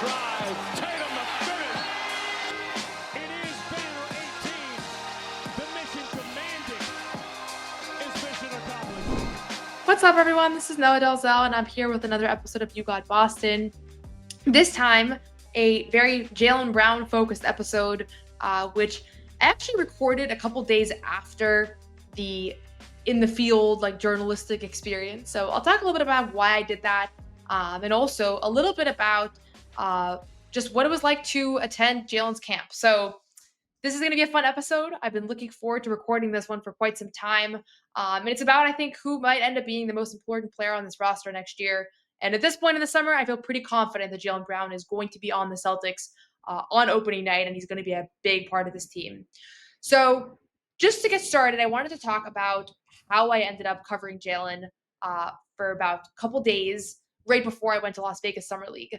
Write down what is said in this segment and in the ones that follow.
drive. Tatum the finish. It is banner 18. The mission commanded is mission accomplished. What's up, everyone? This is Noa Dalzell, and I'm here with another episode of You Got Boston. This time, a very Jaylen Brown focused episode, which I actually recorded a couple days after the in the field journalistic experience. So I'll talk a little bit about why I did that, and also a little bit about just what it was like to attend Jaylen's camp. So this is going to be a fun episode. I've been looking forward to recording this one for quite some time. And it's about, I think, who might end up being the most important player on this roster next year. And at this point in the summer, I feel pretty confident that Jaylen Brown is going to be on the Celtics on opening night, and he's going to be a big part of this team. So just to get started, I wanted to talk about how I ended up covering Jaylen for about a couple days right before I went to Las Vegas Summer League.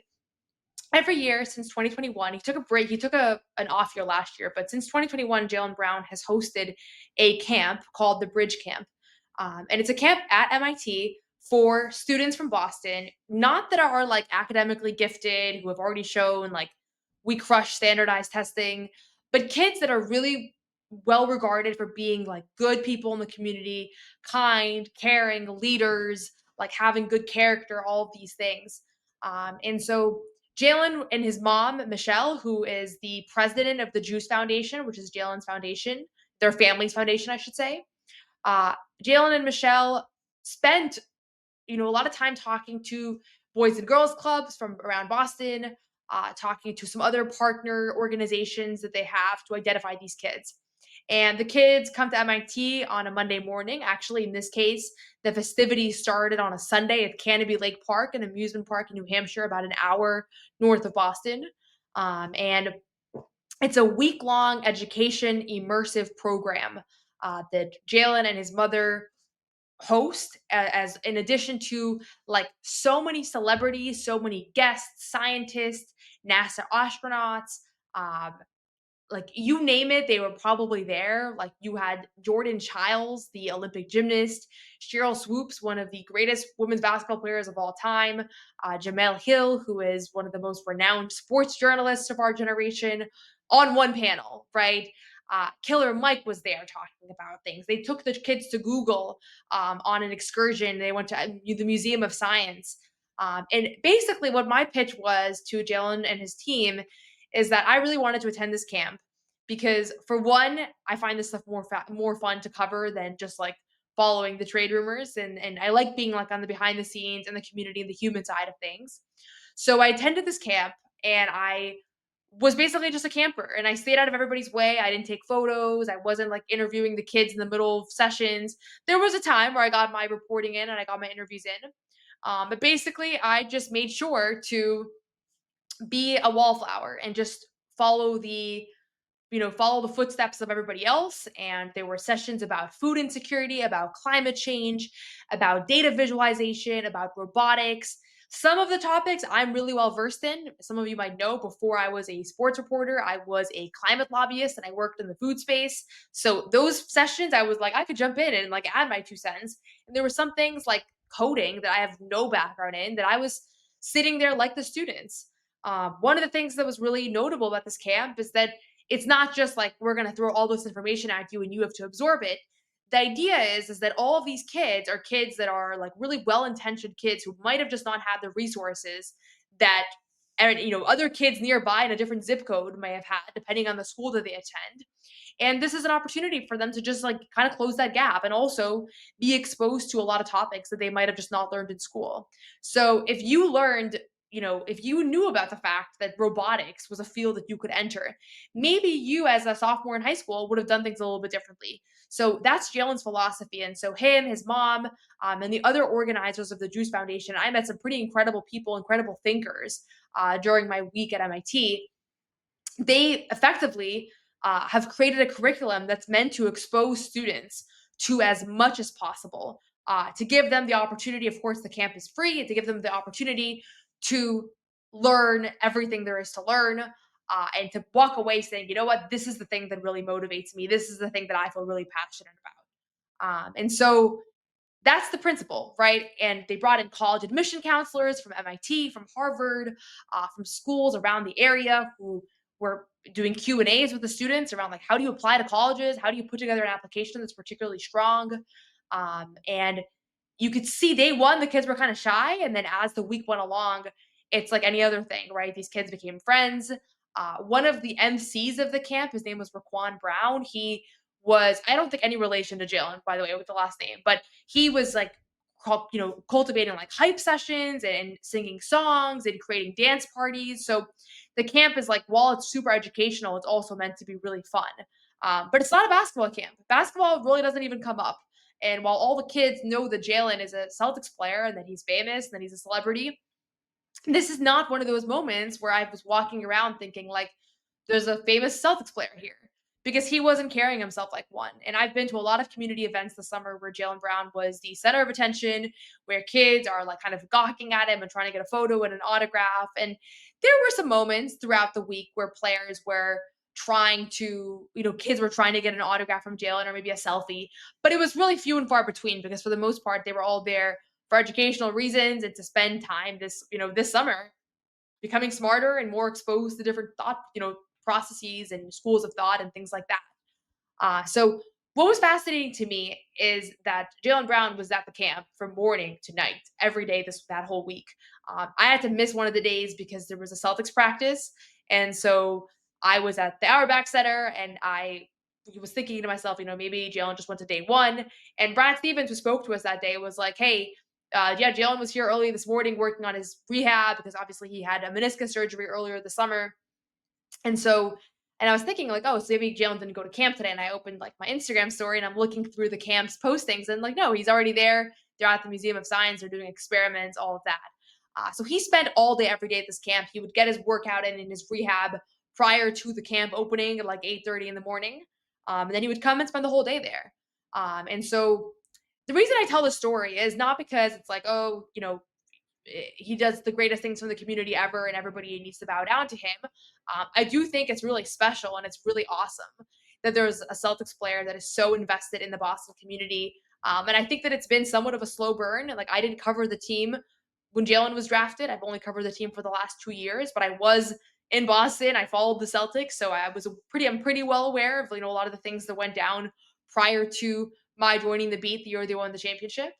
Every year since 2021, he took a break. He took an off year last year, but since 2021, Jaylen Brown has hosted a camp called the Bridge Camp. And it's a camp at MIT for students from Boston, not that are academically gifted, who have already shown we crush standardized testing, but kids that are really well regarded for being good people in the community, kind, caring, leaders, having good character, all of these things. And so Jaylen and his mom, Michelle, who is the president of the Juice Foundation, which is Jaylen's foundation, their family's foundation, I should say. Jaylen and Michelle spent, a lot of time talking to boys and girls clubs from around Boston, talking to some other partner organizations that they have to identify these kids. And the kids come to MIT on a Monday morning. Actually, in this case, the festivities started on a Sunday at Canopy Lake Park, an amusement park in New Hampshire, about an hour north of Boston. And it's a week-long education immersive program that Jaylen and his mother host, as in addition to so many celebrities, so many guests, scientists, NASA astronauts, you name it, they were probably there. You had Jordan Childs, the Olympic gymnast, Cheryl Swoops, one of the greatest women's basketball players of all time, Jamel Hill, who is one of the most renowned sports journalists of our generation, on one panel, right? Killer Mike was there talking about things. They took the kids to Google on an excursion. They went to the Museum of Science. And basically what my pitch was to Jaylen and his team is that I really wanted to attend this camp because, for one, I find this stuff more fun to cover than just following the trade rumors, and I like being on the behind the scenes and the community and the human side of things. So I attended this camp, and I was basically just a camper, and I stayed out of everybody's way. I didn't take photos. I wasn't interviewing the kids in the middle of sessions. There was a time where I got my reporting in and I got my interviews in, but basically I just made sure to be a wallflower and just follow the footsteps of everybody else. And there were sessions about food insecurity, about climate change, about data visualization, about robotics. Some of the topics I'm really well versed in. Some of you might know, before I was a sports reporter, I was a climate lobbyist and I worked in the food space. So those sessions, I was I could jump in and add my 2 cents. And there were some things like coding that I have no background in, that I was sitting there like the students. One of the things that was really notable about this camp is that it's not just we're going to throw all this information at you and you have to absorb it. The idea is that all of these kids are kids that are really well-intentioned kids who might have just not had the resources that other kids nearby in a different zip code may have had, depending on the school that they attend. And this is an opportunity for them to just kind of close that gap and also be exposed to a lot of topics that they might have just not learned in school. So if you learned, if you knew about the fact that robotics was a field that you could enter, maybe you as a sophomore in high school would have done things a little bit differently. So that's Jaylen's philosophy. And so him, his mom, and the other organizers of the Juice Foundation, I met some pretty incredible people, incredible thinkers during my week at MIT. They effectively have created a curriculum that's meant to expose students to as much as possible, to give them the opportunity. Of course, the camp is free, to give them the opportunity to learn everything there is to learn, and to walk away saying, you know what, this is the thing that really motivates me. This is the thing that I feel really passionate about. And so That's the principle, right? And they brought in college admission counselors from MIT, from Harvard, from schools around the area who were doing Q&As with the students around like how do you apply to colleges? How do you put together an application that's particularly strong? And you could see day one the kids were kind of shy, and then as the week went along, it's like any other thing, right? These kids became friends. One of the MCs of the camp, his name was Raquan Brown. He was, I don't think any relation to Jalen, by the way, with the last name, but he was like cultivating like hype sessions and singing songs and creating dance parties. So the camp is like, while it's super educational, it's also meant to be really fun. But it's not a basketball camp. Basketball really doesn't even come up. And while all the kids know that Jalen is a Celtics player and that he's famous and that he's a celebrity, this is not one of those moments where I was walking around thinking like there's a famous Celtics player here, because he wasn't carrying himself like one. And I've been to a lot of community events this summer where Jaylen Brown was the center of attention, where kids are like kind of gawking at him and trying to get a photo and an autograph. And there were some moments throughout the week where players were trying to, kids were trying to get an autograph from Jalen or maybe a selfie, but it was really few and far between because for the most part they were all there for educational reasons and to spend time this summer becoming smarter and more exposed to different thought, processes and schools of thought and things like that. So what was fascinating to me is that Jaylen Brown was at the camp from morning to night every day that whole week. I had to miss one of the days because there was a Celtics practice, and so I was at the Auerbach Center, and I was thinking to myself, maybe Jalen just went to day one. And Brad Stevens, who spoke to us that day, was like, "Hey, yeah, Jalen was here early this morning working on his rehab because obviously he had a meniscus surgery earlier this summer." And so, and I was thinking like, oh, so maybe Jalen didn't go to camp today. And I opened like my Instagram story and I'm looking through the camp's postings and like, no, he's already there. They're at the Museum of Science. They're doing experiments, all of that. So he spent all day, every day at this camp. He would get his workout in his rehab prior to the camp opening at like 8:30 in the morning. And then he would come and spend the whole day there. And so the reason I tell this story is not because it's like, oh, he does the greatest things for the community ever and everybody needs to bow down to him. I do think it's really special and it's really awesome that there's a Celtics player that is so invested in the Boston community. And I think that it's been somewhat of a slow burn. Like I didn't cover the team when Jalen was drafted. I've only covered the team for the last 2 years, but I was in Boston. I followed the Celtics, so I'm pretty well aware of a lot of the things that went down prior to my joining the beat the year they won the championship.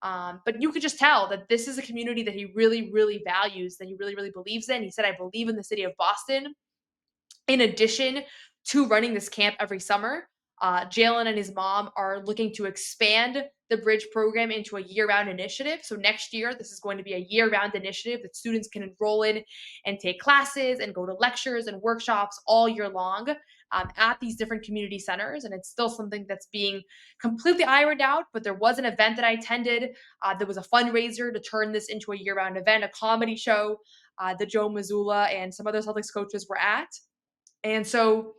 But you could just tell that this is a community that he really, really values, that he really, really believes in. He said, I believe in the city of Boston. In addition to running this camp every summer, Jalen and his mom are looking to expand the Bridge program into a year round initiative. So next year, this is going to be a year round initiative that students can enroll in and take classes and go to lectures and workshops all year long at these different community centers. And it's still something that's being completely ironed out. But there was an event that I attended. There was a fundraiser to turn this into a year round event, a comedy show that Joe Mazzulla and some other Celtics coaches were at. And so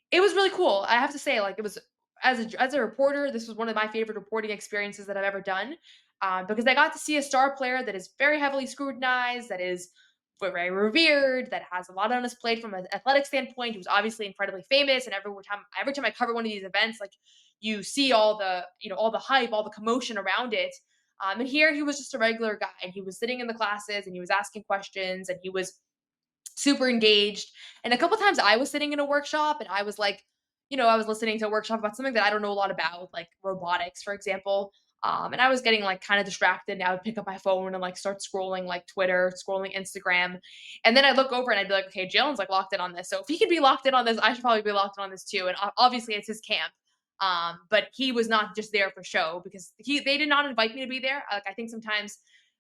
it was really cool. I have to say, like, it was as a reporter, this was one of my favorite reporting experiences that I've ever done, because I got to see a star player that is very heavily scrutinized, that is very revered, that has a lot on his plate from an athletic standpoint, who's obviously incredibly famous. And every time I cover one of these events, like you see all the hype, all the commotion around it. And here he was just a regular guy, and he was sitting in the classes, and he was asking questions, and he was super engaged. And a couple times I was sitting in a workshop and I was like, I was listening to a workshop about something that I don't know a lot about, like robotics, for example. And I was getting like kind of distracted. And I would pick up my phone and like start scrolling like Twitter, scrolling Instagram. And then I'd look over and I'd be like, okay, Jalen's like locked in on this. So if he could be locked in on this, I should probably be locked in on this too. And obviously it's his camp. But he was not just there for show because they did not invite me to be there. Like I think sometimes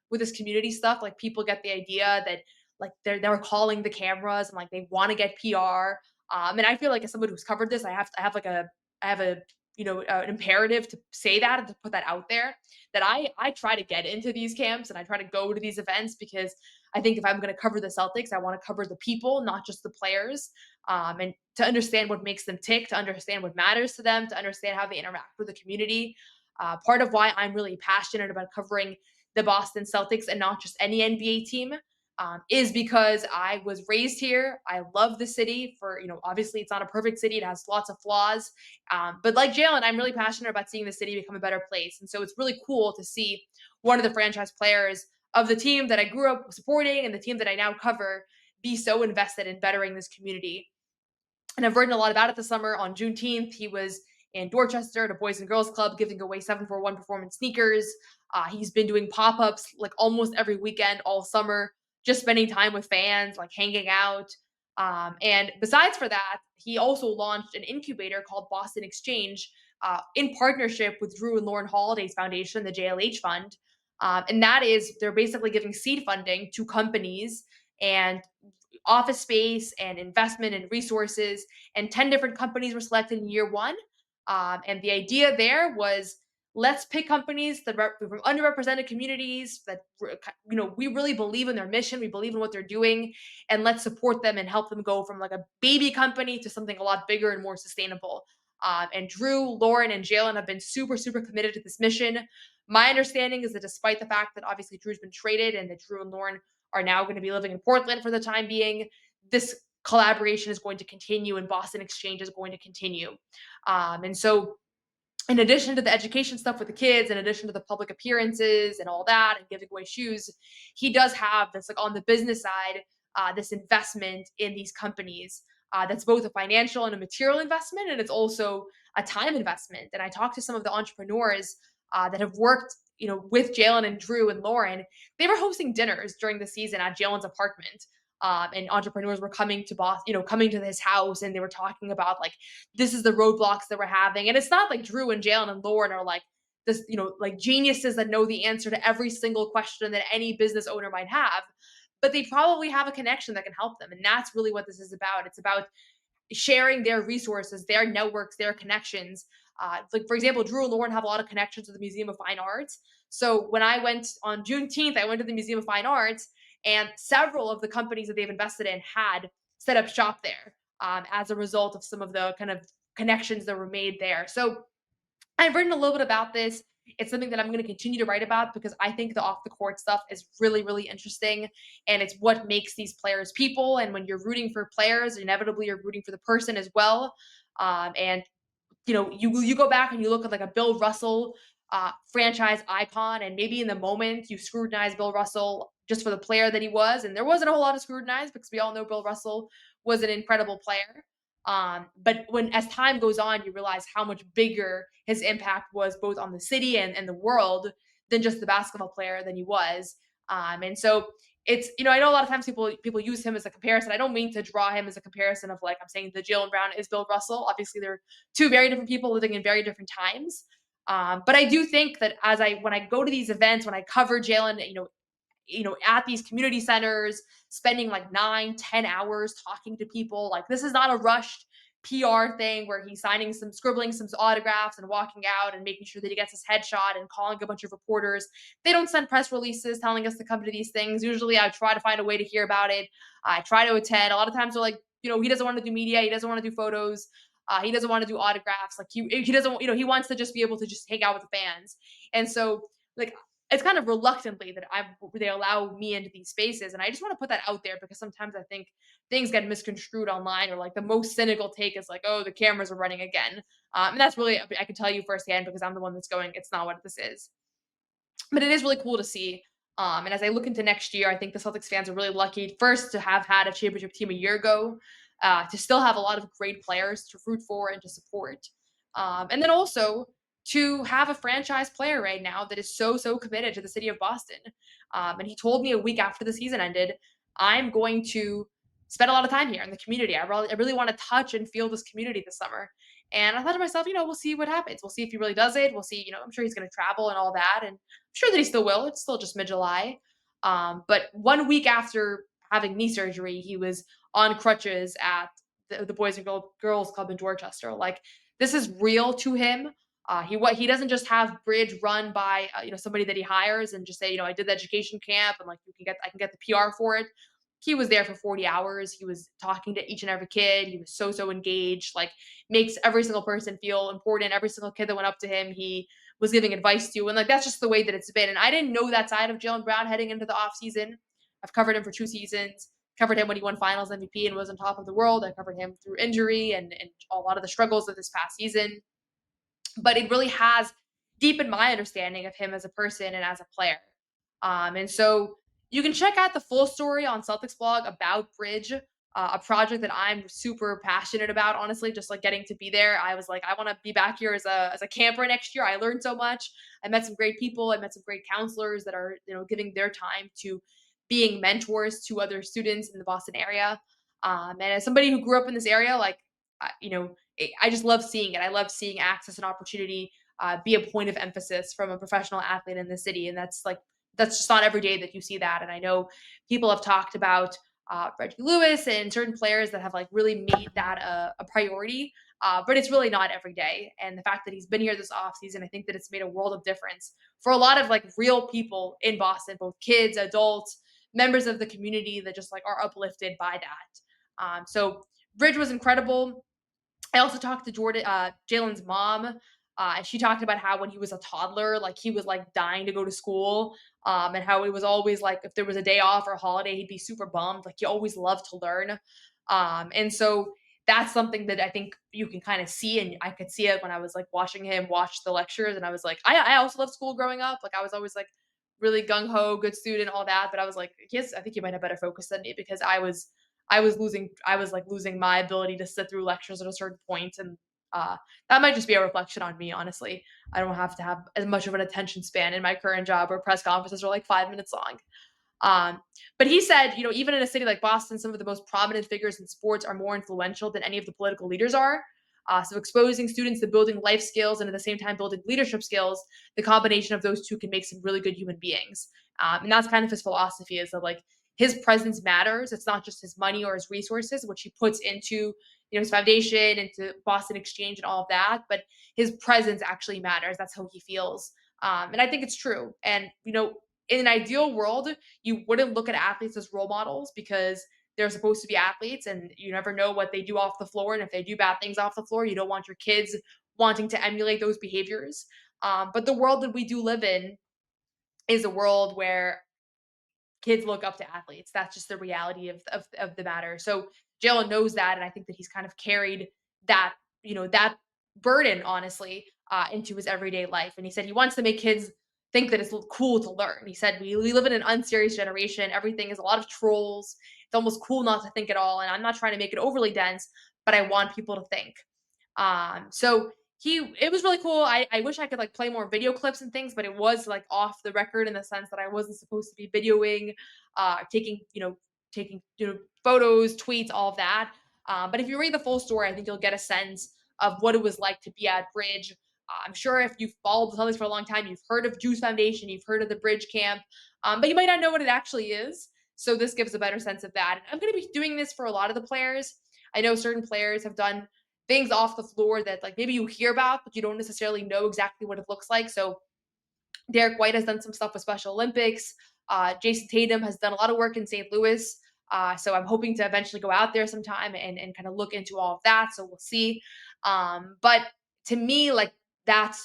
with this community stuff, like people get the idea that like they're calling the cameras and like they want to get PR. And I feel like as someone who's covered this, I have a an imperative to say that and to put that out there that I try to get into these camps and I try to go to these events because I think if I'm going to cover the Celtics, I want to cover the people, not just the players, and to understand what makes them tick, to understand what matters to them, to understand how they interact with the community. Part of why I'm really passionate about covering the Boston Celtics and not just any NBA team is because I was raised here. I love the city for, obviously it's not a perfect city. It has lots of flaws. But like Jaylen, I'm really passionate about seeing the city become a better place. And so it's really cool to see one of the franchise players of the team that I grew up supporting and the team that I now cover be so invested in bettering this community. And I've written a lot about it this summer. On Juneteenth, he was in Dorchester at a Boys and Girls Club giving away 741 performance sneakers. He's been doing pop ups like almost every weekend all summer, just spending time with fans, like hanging out. And besides for that, he also launched an incubator called Boston Exchange in partnership with Drew and Lauren Holiday's foundation, the JLH Fund. And that is, they're basically giving seed funding to companies and office space and investment and resources. And 10 different companies were selected in year one. And the idea there was, let's pick companies that from underrepresented communities that we really believe in their mission, we believe in what they're doing, and let's support them and help them go from like a baby company to something a lot bigger and more sustainable. And Drew, Lauren, and Jaylen have been super, super committed to this mission. My understanding is that despite the fact that obviously Drew's been traded and that Drew and Lauren are now going to be living in Portland for the time being, this collaboration is going to continue and Boston Exchange is going to continue. And so, in addition to the education stuff with the kids, in addition to the public appearances and all that, and giving away shoes, he does have this, like on the business side, this investment in these companies. That's both a financial and a material investment, and it's also a time investment. And I talked to some of the entrepreneurs that have worked, with Jaylen and Drew and Lauren. They were hosting dinners during the season at Jaylen's apartment. And entrepreneurs were coming to Boston, coming to his house, and they were talking about like, this is the roadblocks that we're having. And it's not like Drew and Jaylen and Lauren are like this, like geniuses that know the answer to every single question that any business owner might have, but they probably have a connection that can help them. And that's really what this is about. It's about sharing their resources, their networks, their connections. Like for example, Drew and Lauren have a lot of connections to the Museum of Fine Arts. So when I went on Juneteenth, I went to the Museum of Fine Arts, and several of the companies that they've invested in had set up shop there as a result of some of the kind of connections that were made there. So I've written a little bit about this. It's something that I'm going to continue to write about because I think the off the court stuff is really, really interesting. And it's what makes these players people. And when you're rooting for players, inevitably you're rooting for the person as well. And you go back and you look at like a Bill Russell franchise icon, and maybe in the moment you scrutinize Bill Russell just for the player that he was, and there wasn't a whole lot of scrutinize because we all know Bill Russell was an incredible player. But when as time goes on, you realize how much bigger his impact was both on the city and the world than just the basketball player than he was. And so it's, I know a lot of times people use him as a comparison. I don't mean to draw him as a comparison of like I'm saying that Jaylen Brown is Bill Russell. Obviously, they're two very different people living in very different times. But I do think that when I go to these events, when I cover Jaylen, at these community centers, spending like 9, 10 hours talking to people. Like this is not a rushed PR thing where he's scribbling some autographs and walking out and making sure that he gets his headshot and calling a bunch of reporters. They don't send press releases telling us to come to these things. Usually I try to find a way to hear about it. I try to attend. A lot of times they're like, he doesn't want to do media. He doesn't want to do photos. He doesn't want to do autographs. Like he doesn't, he wants to just be able to just hang out with the fans. And so like, it's kind of reluctantly that they allow me into these spaces. And I just want to put that out there because sometimes I think things get misconstrued online, or like the most cynical take is like, oh, the cameras are running again. And that's really, I can tell you firsthand because I'm the one that's going, it's not what this is. But it is really cool to see. And as I look into next year, I think the Celtics fans are really lucky first to have had a championship team a year ago, to still have a lot of great players to root for and to support. And then also to have a franchise player right now that is so, so committed to the city of Boston. And he told me a week after the season ended, I'm going to spend a lot of time here in the community. I really want to touch and feel this community this summer. And I thought to myself, we'll see what happens. We'll see if he really does it. We'll see, I'm sure he's going to travel and all that. And I'm sure that he still will. It's still just mid-July. But 1 week after having knee surgery, he was on crutches at the Boys and Girls Club in Dorchester. Like, this is real to him. He doesn't just have bridge run by somebody that he hires and just say, I did the education camp and like I can get the PR for it. He was there for 40 hours. He was talking to each and every kid. He was so engaged, like makes every single person feel important. Every single kid that went up to him, he was giving advice to. And like, that's just the way that it's been. And I didn't know that side of Jaylen Brown heading into the off season. I've covered him for 2 seasons. Covered him when he won Finals MVP and was on top of the world. I covered him through injury and a lot of the struggles of this past season. But it really has deepened my understanding of him as a person and as a player. And so you can check out the full story on Celtics blog about Bridge, a project that I'm super passionate about. Honestly, just like getting to be there, I was like, I want to be back here as a camper next year. I learned so much. I met some great people. I met some great counselors that are giving their time to being mentors to other students in the Boston area. And as somebody who grew up in this area, like I just love seeing it. I love seeing access and opportunity be a point of emphasis from a professional athlete in the city, and that's just not every day that you see that. And I know people have talked about Reggie Lewis and certain players that have like really made that a priority, but it's really not every day. And the fact that he's been here this offseason, I think that it's made a world of difference for a lot of like real people in Boston, both kids, adults, members of the community that just like are uplifted by that. So Bridge was incredible. I also talked to Jaylen's mom. And she talked about how when he was a toddler, like he was like dying to go to school, and how it was always like if there was a day off or a holiday, he'd be super bummed. Like he always loved to learn, and so that's something that I think you can kind of see, and I could see it when I was like watching him watch the lectures, and I was like, I also loved school growing up. Like I was always like really gung ho, good student, all that, but I was like, yes, I think he might have better focus than me because I was like losing my ability to sit through lectures at a certain point, and uh, that might just be a reflection on me. Honestly, I don't have to have as much of an attention span in my current job where press conferences are like 5 minutes long. But he said, even in a city like Boston, some of the most prominent figures in sports are more influential than any of the political leaders are. So exposing students to building life skills and at the same time building leadership skills, the combination of those two can make some really good human beings. And that's kind of his philosophy is that like his presence matters. It's not just his money or his resources, which he puts into his foundation, into Boston Exchange and all of that, but his presence actually matters. That's how he feels. And I think it's true. And in an ideal world, you wouldn't look at athletes as role models because they're supposed to be athletes and you never know what they do off the floor. And if they do bad things off the floor, you don't want your kids wanting to emulate those behaviors. But the world that we do live in is a world where kids look up to athletes. That's just the reality of the matter. So Jalen knows that, and I think that he's kind of carried that that burden honestly into his everyday life. And he said he wants to make kids think that it's cool to learn. He said we live in an unserious generation. Everything is a lot of trolls. It's almost cool not to think at all. And I'm not trying to make it overly dense, but I want people to think. So it was really cool. I wish I could like play more video clips and things, but it was like off the record in the sense that I wasn't supposed to be videoing, taking photos, tweets, all of that. But if you read the full story, I think you'll get a sense of what it was like to be at Bridge. I'm sure if you've followed the Celtics for a long time, you've heard of Juice Foundation, you've heard of the Bridge Camp, but you might not know what it actually is. So this gives a better sense of that. I'm going to be doing this for a lot of the players. I know certain players have done things off the floor that like maybe you hear about, but you don't necessarily know exactly what it looks like. So Derek White has done some stuff with Special Olympics. Jason Tatum has done a lot of work in St. Louis. So I'm hoping to eventually go out there sometime and kind of look into all of that. So we'll see. But to me, like that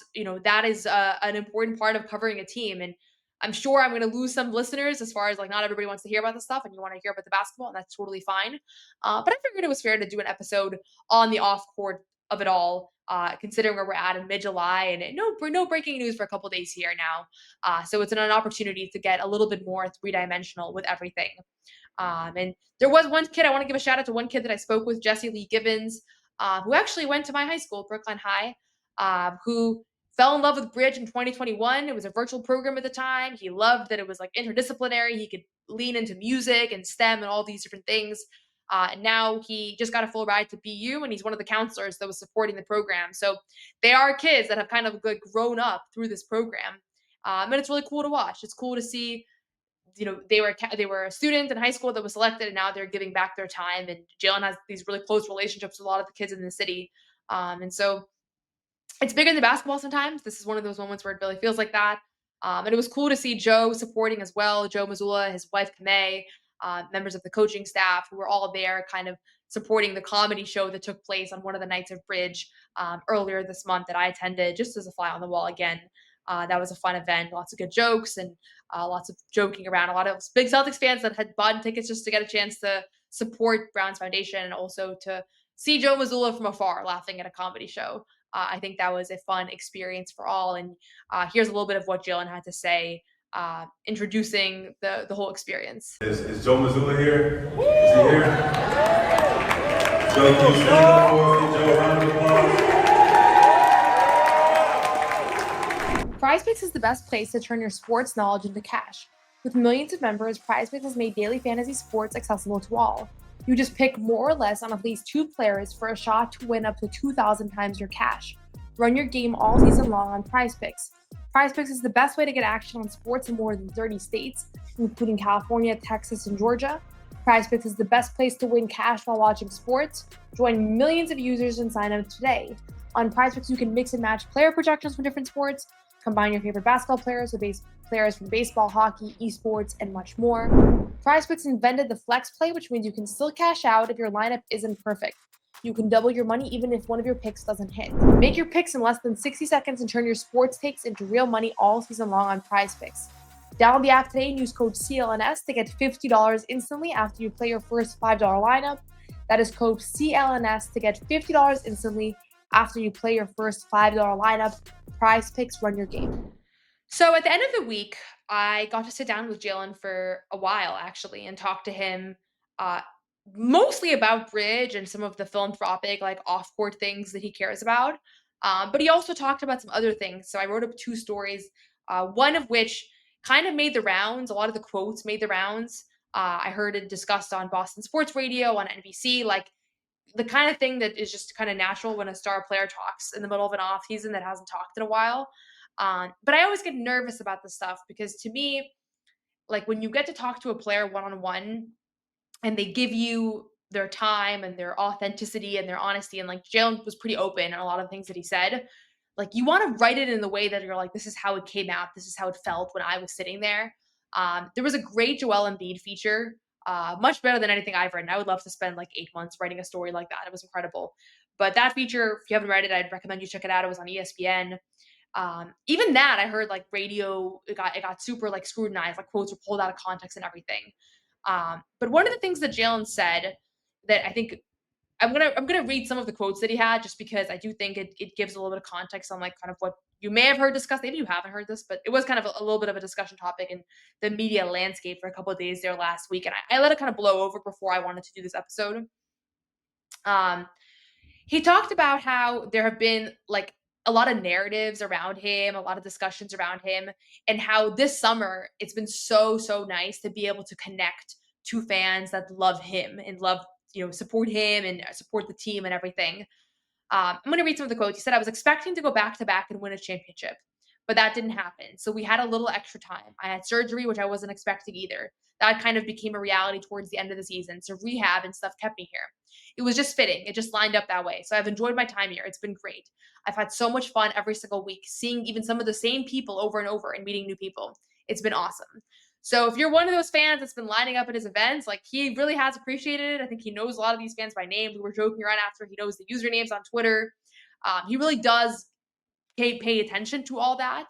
is an important part of covering a team. And I'm sure I'm going to lose some listeners as far as like not everybody wants to hear about this stuff and you want to hear about the basketball, and that's totally fine. But I figured it was fair to do an episode on the off court of it all, considering where we're at in mid-July and no breaking news for a couple days here now. So it's an opportunity to get a little bit more three-dimensional with everything. And there was one kid, I want to give a shout out to one kid that I spoke with, Jesse Lee Gibbons, who actually went to my high school, Brookline High, who fell in love with Bridge in 2021. It was a virtual program at the time. He loved that it was like interdisciplinary. He could lean into music and STEM and all these different things. And now he just got a full ride to BU, and he's one of the counselors that was supporting the program. So they are kids that have kind of like grown up through this program, and it's really cool to watch. It's cool to see. They were a student in high school that was selected, and now they're giving back their time. And Jalen has these really close relationships with a lot of the kids in the city, and so it's bigger than basketball sometimes. This is one of those moments where it really feels like that. And it was cool to see Joe supporting as well. Joe Mazzulla, his wife Kamei, members of the coaching staff who were all there kind of supporting the comedy show that took place on one of the nights of Bridge earlier this month that I attended just as a fly on the wall again. That was a fun event, lots of good jokes and lots of joking around. A lot of big Celtics fans that had bought tickets just to get a chance to support Brown's foundation and also to see Joe Mazzulla from afar laughing at a comedy show. I think that was a fun experience for all. And here's a little bit of what Jaylen had to say, introducing the whole experience. Is Joe Mazzulla here? Is he here? Joe, can you stand up for us? Give Joe a round of applause. PrizePicks is the best place to turn your sports knowledge into cash. With millions of members, PrizePicks has made daily fantasy sports accessible to all. You just pick more or less on at least 2 players for a shot to win up to 2,000 times your cash. Run your game all season long on PrizePicks. PrizePicks is the best way to get action on sports in more than 30 states, including California, Texas, and Georgia. PrizePicks is the best place to win cash while watching sports. Join millions of users and sign up today. On PrizePicks, you can mix and match player projections from different sports, combine your favorite basketball players with players from baseball, hockey, esports, and much more. PrizePicks invented the flex play, which means you can still cash out if your lineup isn't perfect. You can double your money even if one of your picks doesn't hit. Make your picks in less than 60 seconds and turn your sports takes into real money all season long on PrizePicks. Download the app today and use code CLNS to get $50 instantly after you play your first $5 lineup. That is code CLNS to get $50 instantly after you play your first $5 lineup. PrizePicks, run your game. So at the end of the week, I got to sit down with Jaylen for a while, actually, and talk to him mostly about bridge and some of the philanthropic, like off-court things that he cares about. But he also talked about some other things. So I wrote up 2 stories, one of which kind of made the rounds. A lot of the quotes made the rounds. I heard it discussed on Boston Sports Radio, on NBC, like the kind of thing that is just kind of natural when a star player talks in the middle of an off season that hasn't talked in a while. But I always get nervous about this stuff because to me, like when you get to talk to a player one-on-one and they give you their time and their authenticity and their honesty, and like Jaylen was pretty open on a lot of things that he said, like you want to write it in the way that you're like, this is how it came out. This is how it felt when I was sitting there. There was a great Joel Embiid feature, much better than anything I've written. I would love to spend like 8 months writing a story like that. It was incredible. But that feature, if you haven't read it, I'd recommend you check it out. It was on ESPN. Even that I heard like radio, it got super like scrutinized, like quotes were pulled out of context and everything. But one of the things that Jaylen said that I think I'm gonna read some of the quotes that he had just because I do think it gives a little bit of context on like kind of what you may have heard discussed. Maybe you haven't heard this, but it was kind of a little bit of a discussion topic in the media landscape for a couple of days there last week, and I let it kind of blow over before I wanted to do this episode. He talked about how there have been like a lot of narratives around him, a lot of discussions around him, and how this summer it's been so nice to be able to connect to fans that love him and love, support him and support the team and everything. I'm going to read some of the quotes. He said, I was expecting to go back to back and win a championship, but that didn't happen. So we had a little extra time. I had surgery, which I wasn't expecting either. That kind of became a reality towards the end of the season. So rehab and stuff kept me here. It was just fitting. It just lined up that way. So I've enjoyed my time here. It's been great. I've had so much fun every single week, seeing even some of the same people over and over and meeting new people. It's been awesome. So if you're one of those fans that's been lining up at his events, like he really has appreciated it. I think he knows a lot of these fans by name. We were joking around after he knows the usernames on Twitter. He really does pay attention to all that.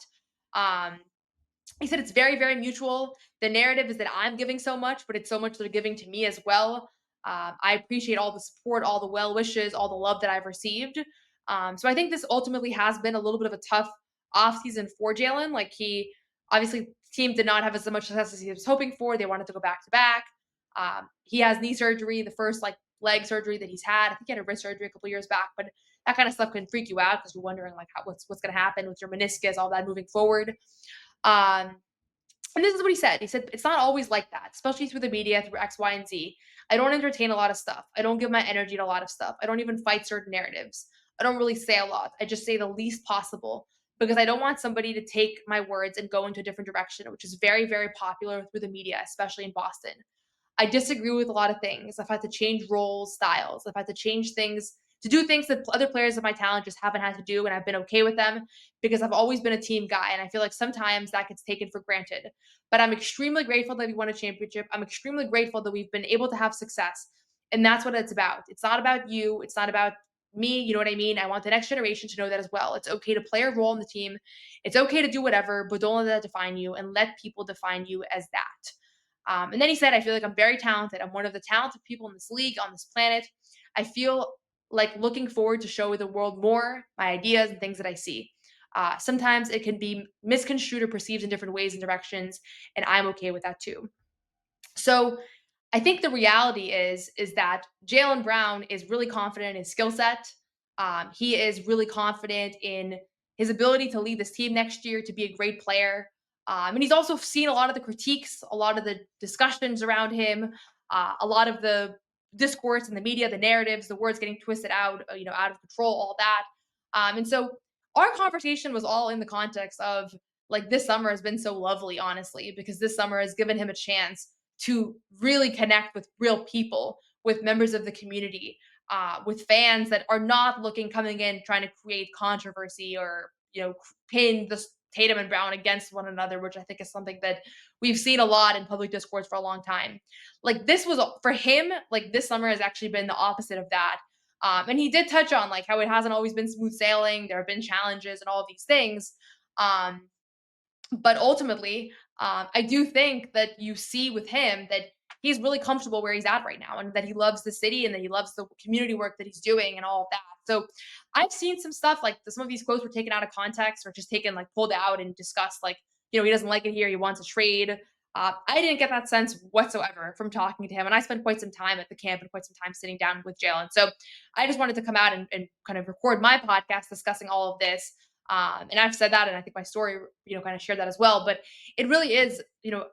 He said it's very mutual. The narrative is that I'm giving so much, but it's so much they're giving to me as well. I appreciate all the support, all the well wishes, all the love that I've received. So I think this ultimately has been a little bit of a tough offseason for Jaylen. Like he obviously team did not have as much success as he was hoping for. They wanted to go back to back. He has knee surgery, the first like leg surgery that he's had. I think he had a wrist surgery a couple years back, but that kind of stuff can freak you out because you're wondering like what's going to happen with your meniscus, all that moving forward. And this is what he said. He said, it's not always like that, especially through the media, through X, Y, and Z. I don't entertain a lot of stuff. I don't give my energy to a lot of stuff. I don't even fight certain narratives. I don't really say a lot. I just say the least possible because I don't want somebody to take my words and go into a different direction, which is very popular through the media, especially in Boston. I disagree with a lot of things. I've had to change roles, styles. I've had to change things to do things that other players of my talent just haven't had to do, and I've been okay with them because I've always been a team guy, and I feel like sometimes that gets taken for granted. But I'm extremely grateful that we won a championship. I'm extremely grateful that we've been able to have success, and that's what it's about. It's not about you. It's not about me, you know what I mean? I want the next generation to know that as well. It's okay to play a role in the team. It's okay to do whatever, but don't let that define you and let people define you as that. And then he said, I feel like I'm very talented. I'm one of the talented people in this league, on this planet. I feel like looking forward to show the world more, my ideas and things that I see. Sometimes it can be misconstrued or perceived in different ways and directions, and I'm okay with that too. So I think the reality is that Jaylen Brown is really confident in his skill set. He is really confident in his ability to lead this team next year, to be a great player. And he's also seen a lot of the critiques, a lot of the discussions around him, a lot of the discourse in the media, the narratives, the words getting twisted out, out of control, all that. And so our conversation was all in the context of like this summer has been so lovely, honestly, because this summer has given him a chance to really connect with real people, with members of the community, with fans that are not coming in trying to create controversy or pin the Tatum and Brown against one another, which I think is something that we've seen a lot in public discourse for a long time. Like this was for him, like this summer has actually been the opposite of that. And he did touch on like how it hasn't always been smooth sailing. There have been challenges and all of these things. But ultimately, I do think that you see with him that he's really comfortable where he's at right now and that he loves the city and that he loves the community work that he's doing and all of that. So I've seen some stuff like some of these quotes were taken out of context or just taken like pulled out and discussed like, he doesn't like it here. He wants a trade. I didn't get that sense whatsoever from talking to him. And I spent quite some time at the camp and quite some time sitting down with Jaylen. So I just wanted to come out and kind of record my podcast discussing all of this. And I've said that, and I think my story, kind of shared that as well. But it really is,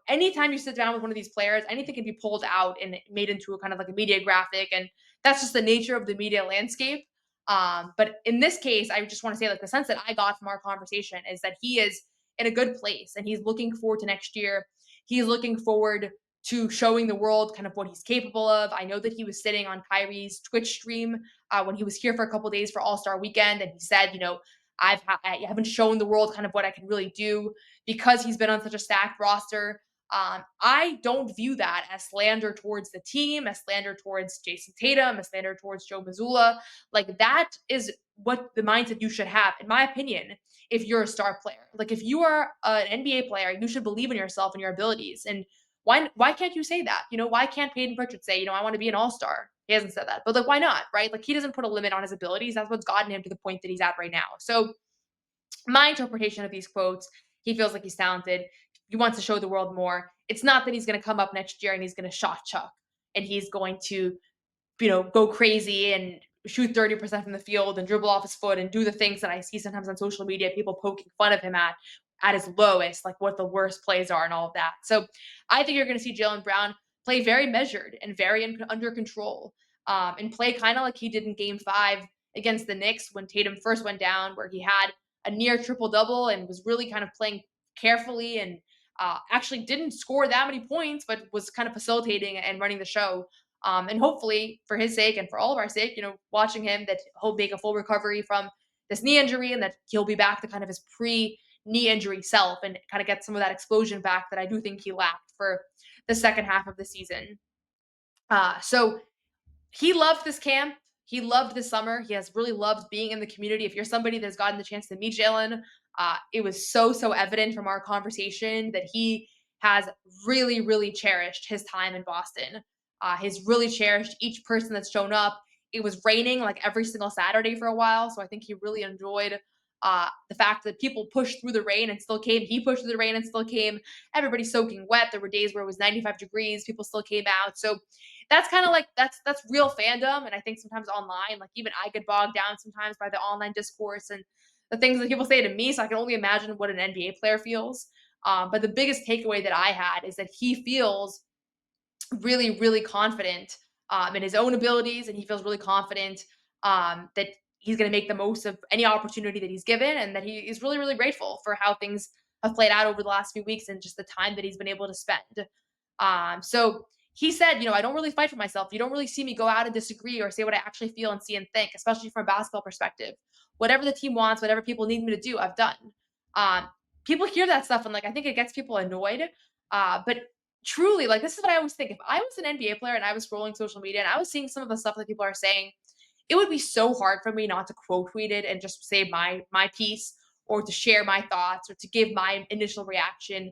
anytime you sit down with one of these players, anything can be pulled out and made into a kind of like a media graphic, and that's just the nature of the media landscape. But in this case, I just want to say, like, the sense that I got from our conversation is that he is in a good place, and he's looking forward to next year. He's looking forward to showing the world kind of what he's capable of. I know that he was sitting on Kyrie's Twitch stream when he was here for a couple of days for All-Star Weekend, and he said, I haven't shown the world kind of what I can really do because he's been on such a stacked roster. I don't view that as slander towards the team, as slander towards Jason Tatum, as slander towards Joe Mazzulla. Like that is what the mindset you should have, in my opinion, if you're a star player. Like if you are an NBA player, you should believe in yourself and your abilities. And why can't you say that? Why can't Peyton Pritchard say, I want to be an all-star? He hasn't said that. But like, why not? Right? Like he doesn't put a limit on his abilities. That's what's gotten him to the point that he's at right now. So my interpretation of these quotes, he feels like he's talented. He wants to show the world more. It's not that he's going to come up next year and he's going to shot chuck and he's going to, go crazy and shoot 30% from the field and dribble off his foot and do the things that I see sometimes on social media, people poking fun of him at his lowest, like what the worst plays are and all of that. So I think you're going to see Jaylen Brown play very measured and very under control, and play kind of like he did in Game 5 against the Knicks when Tatum first went down, where he had a near triple-double and was really kind of playing carefully and actually didn't score that many points, but was kind of facilitating and running the show. And hopefully, for his sake and for all of our sake, watching him, that he'll make a full recovery from this knee injury and that he'll be back to kind of his pre-knee injury self and kind of get some of that explosion back that I do think he lacked for the second half of the season. So he loved this camp. He loved this summer. He has really loved being in the community. If you're somebody that's gotten the chance to meet Jaylen, it was so evident from our conversation that he has really, really cherished his time in Boston. He's really cherished each person that's shown up. It was raining like every single Saturday for a while, so I think he really enjoyed the fact that people pushed through the rain and still came. He pushed through the rain and still came. Everybody soaking wet. There were days where it was 95 degrees. People still came out. So that's kind of like that's real fandom. And I think sometimes online, like even I get bogged down sometimes by the online discourse and the things that people say to me. So I can only imagine what an NBA player feels. But the biggest takeaway that I had is that he feels really, really confident in his own abilities, and he feels really confident that he's going to make the most of any opportunity that he's given, and that he is really, really grateful for how things have played out over the last few weeks and just the time that he's been able to spend. So he said, I don't really fight for myself. You don't really see me go out and disagree or say what I actually feel and see and think, especially from a basketball perspective. Whatever the team wants, whatever people need me to do, I've done. People hear that stuff and like I think it gets people annoyed. But truly, like this is what I always think. If I was an NBA player and I was scrolling social media and I was seeing some of the stuff that people are saying, it would be so hard for me not to quote tweet it and just say my piece, or to share my thoughts, or to give my initial reaction.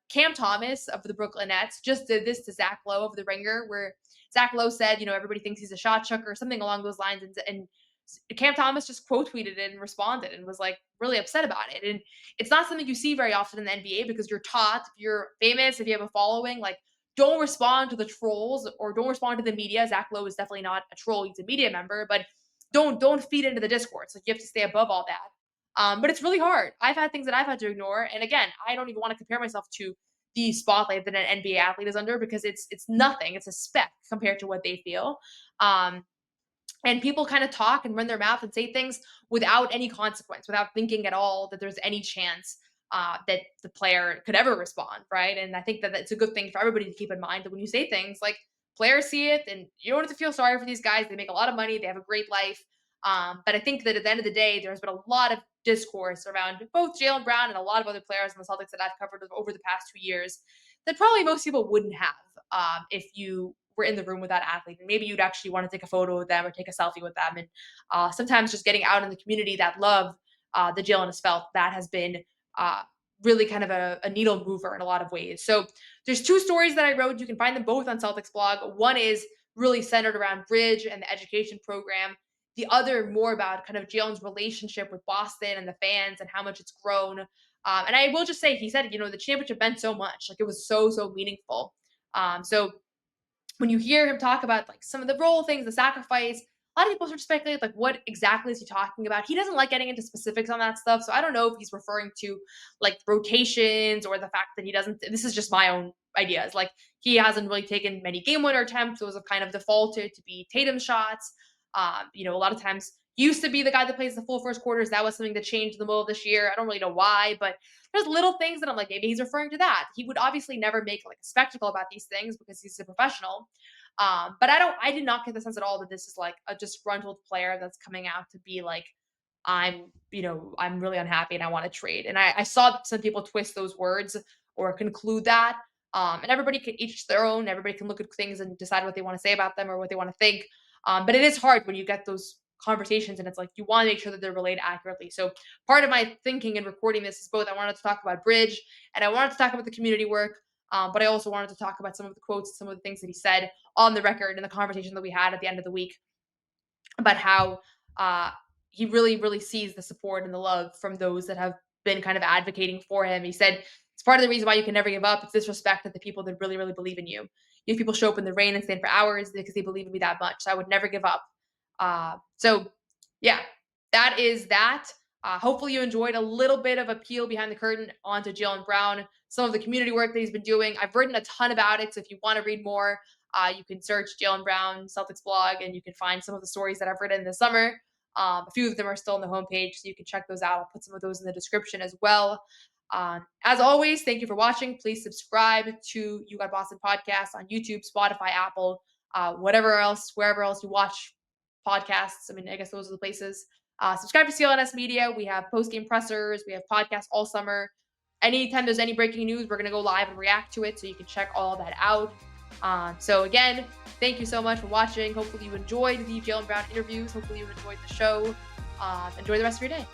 Cam Thomas of the Brooklyn Nets just did this to Zach Lowe of The Ringer, where Zach Lowe said, everybody thinks he's a shot chucker or something along those lines. And Cam Thomas just quote tweeted it and responded and was like really upset about it. And it's not something you see very often in the NBA, because you're taught, if you're famous, if you have a following, like, don't respond to the trolls or don't respond to the media. Zach Lowe is definitely not a troll; he's a media member, but don't feed into the discourse. Like, you have to stay above all that. But it's really hard. I've had things that I've had to ignore, and again, I don't even want to compare myself to the spotlight that an NBA athlete is under, because it's nothing. It's a speck compared to what they feel. And people kind of talk and run their mouth and say things without any consequence, without thinking at all that there's any chance that the player could ever respond, right? And I think that it's a good thing for everybody to keep in mind, that when you say things, like, players see it, and you don't have to feel sorry for these guys. They make a lot of money. They have a great life. But I think that at the end of the day, there's been a lot of discourse around both Jaylen Brown and a lot of other players in the Celtics that I've covered over the past 2 years that probably most people wouldn't have if you were in the room with that athlete. And maybe you'd actually want to take a photo with them or take a selfie with them. And sometimes just getting out in the community that love that Jaylen has felt, that has been really kind of a needle mover in a lot of ways. So there's 2 stories that I wrote. You can find them both on Celtics blog. One is really centered around Bridge and the education program. The other more about kind of Jaylen's relationship with Boston and the fans and how much it's grown. And I will just say, he said, the championship meant so much. Like, it was so meaningful. So when you hear him talk about, like, some of the role things, the sacrifice, a lot of people sort of speculate, like, what exactly is he talking about? He doesn't like getting into specifics on that stuff. So I don't know if he's referring to, like, rotations, or the fact that he doesn't, this is just my own ideas. Like, he hasn't really taken many game winner attempts. Those have kind of defaulted to be Tatum shots. A lot of times he used to be the guy that plays the full first quarters. That was something that changed in the middle of this year. I don't really know why, but there's little things that I'm like, maybe he's referring to that. He would obviously never make, like, a spectacle about these things because he's a professional. But I did not get the sense at all that this is like a disgruntled player that's coming out to be like, I'm really unhappy and I want to trade. And I saw some people twist those words or conclude that. And everybody can each their own. Everybody can look at things and decide what they want to say about them or what they want to think. But it is hard when you get those conversations and it's like, you want to make sure that they're relayed accurately. So part of my thinking in recording this is both, I wanted to talk about Bridge and I wanted to talk about the community work. But I also wanted to talk about some of the quotes, some of the things that he said on the record in the conversation that we had at the end of the week about how he really sees the support and the love from those that have been kind of advocating for him. He said, it's part of the reason why you can never give up. It's disrespect to the people that really believe in you. You have people show up in the rain and stand for hours because they believe in me that much. So I would never give up. So yeah, that is that. Hopefully you enjoyed a little bit of a peel behind the curtain onto Jaylen Brown, some of the community work that he's been doing. I've written a ton about it. So if you want to read more, you can search Jaylen Brown Celtics blog and you can find some of the stories that I've written this summer. A few of them are still on the homepage, so you can check those out. I'll put some of those in the description as well. As always, thank you for watching. Please subscribe to You Got Boston podcast on YouTube, Spotify, Apple, wherever else you watch podcasts. I mean, I guess those are the places. Subscribe to CLNS Media. We have post-game pressers. We have podcasts all summer. Anytime there's any breaking news, we're going to go live and react to it, so you can check all that out. So again, thank you so much for watching. Hopefully you enjoyed the Jaylen Brown interviews. Hopefully you enjoyed the show. Enjoy the rest of your day.